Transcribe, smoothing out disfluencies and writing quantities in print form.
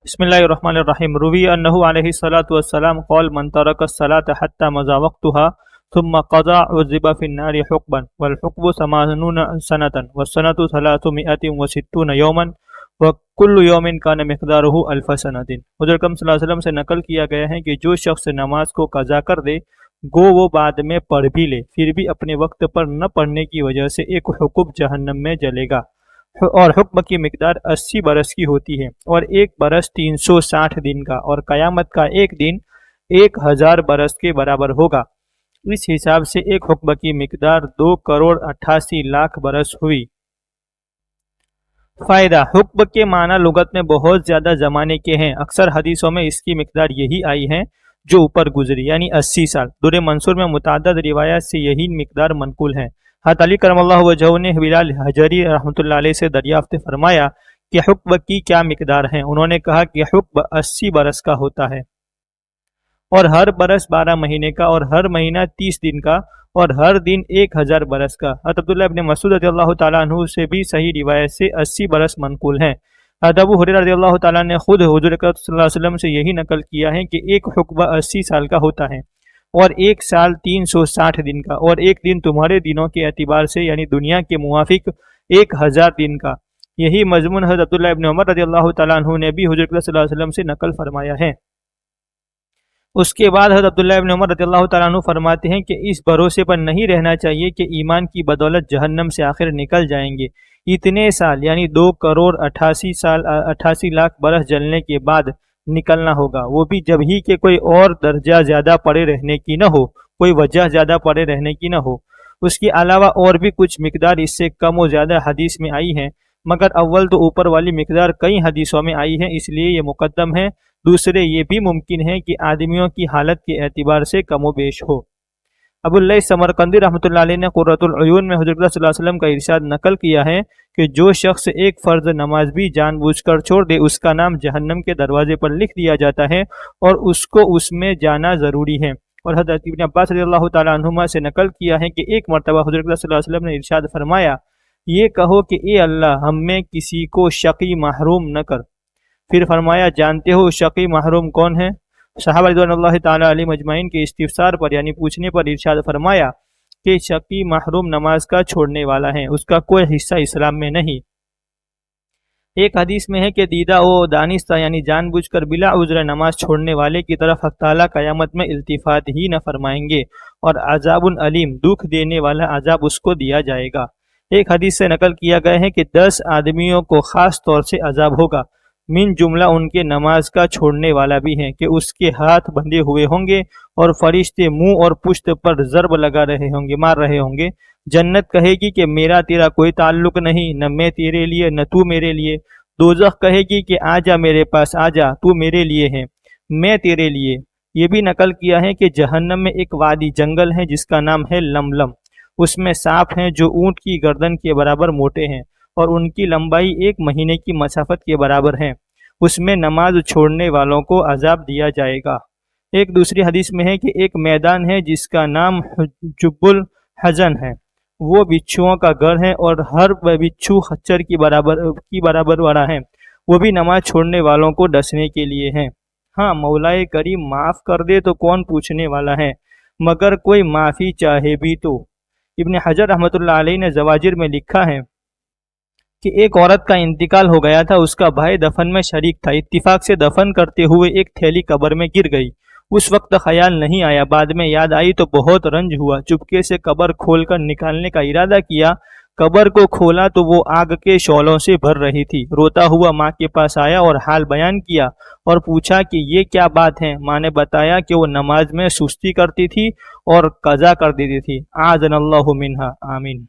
بسم اللہ الرحمن الرحیم روی انہ علیہ الصلاۃ والسلام قال من ترک الصلاۃ حتى مضى وقتها ثم قضى عذب في النار حقبا والحقب 80 سنة والسنة 360 يوما وكل يوم كان مقداره 1000 سنة۔ حضرت اکرم صلی اللہ علیہ وسلم سے نقل کیا گیا ہے کہ جو شخص نماز کو قضا کر دے گو وہ بعد میں پڑھ بھی لے پھر بھی اپنے وقت پر نہ پڑھنے کی وجہ سے ایک حقب جہنم میں جلے گا، اور حکم کی مقدار 80 برس کی ہوتی ہے، اور ایک برس 360 دن کا، اور قیامت کا ایک دن 1000 برس کے برابر ہوگا۔ اس حساب سے ایک حکم کی مقدار 2,88,00,000 برس ہوئی۔ فائدہ: حکم کے معنی لغت میں بہت زیادہ زمانے کے ہیں، اکثر حدیثوں میں اس کی مقدار یہی آئی ہے جو اوپر گزری، یعنی 80 سال۔ در منصور میں متعدد روایات سے یہی مقدار منقول ہے۔ حضرت علی کرم اللہ وجہہ نے بلال حجری رحمۃ اللہ علیہ سے دریافت فرمایا کہ حکم کی کیا مقدار ہے؟ انہوں نے کہا کہ حکم 80 برس کا ہوتا ہے، اور ہر برس 12 مہینے کا، اور ہر مہینہ 30 دن کا، اور ہر دن 1000 برس کا۔ حضرت عبداللہ ابن مسعود رضی اللہ تعالیٰ عنہ سے بھی صحیح روایت سے 80 برس منقول ہیں۔ حضرت ابو ہریرہ رضی اللہ تعالیٰ نے خود حضور اکرم صلی اللہ علیہ وسلم سے یہی نقل کیا ہے کہ ایک حکم 80 سال کا ہوتا ہے، اور ایک سال 360 دن کا، اور ایک دن تمہارے دنوں کے اعتبار سے یعنی دنیا کے موافق 1000 دن کا۔ یہی مضمون حضرت عبداللہ ابن عمر رضی اللہ تعالیٰ عنہ نے بھی حضور صلی اللہ علیہ وسلم سے نقل فرمایا ہے۔ اس کے بعد حضرت عبداللہ ابن عمر رضی اللہ تعالیٰ عنہ فرماتے ہیں کہ اس بھروسے پر نہیں رہنا چاہیے کہ ایمان کی بدولت جہنم سے آخر نکل جائیں گے۔ اتنے سال یعنی 2,88,00,000 برس جلنے کے بعد نکلنا ہوگا، وہ بھی جب ہی کہ کوئی اور درجہ زیادہ پڑے رہنے کی نہ ہو، کوئی وجہ زیادہ پڑے رہنے کی نہ ہو۔ اس کے علاوہ اور بھی کچھ مقدار اس سے کم و زیادہ حدیث میں آئی ہیں، مگر اول تو اوپر والی مقدار کئی حدیثوں میں آئی ہے، اس لیے یہ مقدم ہے۔ دوسرے یہ بھی ممکن ہے کہ آدمیوں کی حالت کے اعتبار سے کم و بیش ہو۔ ابو اللیث سمرقندی رحمۃ اللہ علیہ نے قرۃ العیون میں حضرت صلی اللہ علیہ وسلم کا ارشاد نقل کیا ہے کہ جو شخص ایک فرض نماز بھی جان بوجھ کر چھوڑ دے اس کا نام جہنم کے دروازے پر لکھ دیا جاتا ہے، اور اس کو اس میں جانا ضروری ہے۔ اور حضرت ابن عباس رضی اللہ تعالیٰ عنہما سے نقل کیا ہے کہ ایک مرتبہ حضرت صلی اللہ علیہ وسلم نے ارشاد فرمایا، یہ کہو کہ اے اللہ ہم میں کسی کو شقی محروم نہ کر۔ پھر فرمایا، جانتے ہو شقی محروم کون ہے؟ صحابہ رضوان اللہ تعالیٰ علیہ مجمعین کے استفسار پر یعنی پوچھنے پر ارشاد فرمایا کہ شقی محروم نماز کا چھوڑنے والا ہے، اس کا کوئی حصہ اسلام میں نہیں۔ ایک حدیث میں ہے کہ دیدہ و دانستہ یعنی جان بوجھ کر بلا عذر نماز چھوڑنے والے کی طرف حق تعالیٰ قیامت میں التفات ہی نہ فرمائیں گے، اور عذاب علیم دکھ دینے والا عذاب اس کو دیا جائے گا۔ ایک حدیث سے نقل کیا گیا ہے کہ 10 آدمیوں کو خاص طور سے عذاب ہوگا، من جملہ ان کے نماز کا چھوڑنے والا بھی ہے کہ اس کے ہاتھ بندھے ہوئے ہوں گے اور فرشتے منہ اور پشت پر ضرب لگا رہے ہوں گے، مار رہے ہوں گے۔ جنت کہے گی کہ میرا تیرا کوئی تعلق نہیں، نہ میں تیرے لیے نہ تو میرے لیے۔ دوزخ کہے گی کہ آجا میرے پاس آجا، تو میرے لیے ہے، میں تیرے لیے۔ یہ بھی نقل کیا ہے کہ جہنم میں ایک وادی جنگل ہے جس کا نام ہے لملم، اس میں سانپ ہیں جو اونٹ کی گردن کے برابر موٹے ہیں، اور ان کی لمبائی 1 مہینے کی مسافت کے برابر ہے۔ اس میں نماز چھوڑنے والوں کو عذاب دیا جائے گا۔ ایک دوسری حدیث میں ہے کہ ایک میدان ہے جس کا نام جب الحزن ہے، وہ بچھوؤں کا گھر ہے، اور ہر بچھو خچر کی برابر بڑا ہے، وہ بھی نماز چھوڑنے والوں کو ڈسنے کے لیے ہے۔ ہاں مولائے کریم معاف کر دے تو کون پوچھنے والا ہے، مگر کوئی معافی چاہے بھی تو۔ ابن حجر رحمۃ اللہ علیہ نے زواجر میں لکھا ہے کہ ایک عورت کا انتقال ہو گیا تھا، اس کا بھائی دفن میں شریک تھا، اتفاق سے دفن کرتے ہوئے ایک تھیلی قبر میں گر گئی۔ اس وقت خیال نہیں آیا، بعد میں یاد آئی تو بہت رنج ہوا، چپکے سے قبر کھول کر نکالنے کا ارادہ کیا۔ قبر کو کھولا تو وہ آگ کے شعلوں سے بھر رہی تھی۔ روتا ہوا ماں کے پاس آیا اور حال بیان کیا اور پوچھا کہ یہ کیا بات ہے؟ ماں نے بتایا کہ وہ نماز میں سستی کرتی تھی اور قضا کر دیتی تھی۔ اعاذنا اللہ منہا، آمین۔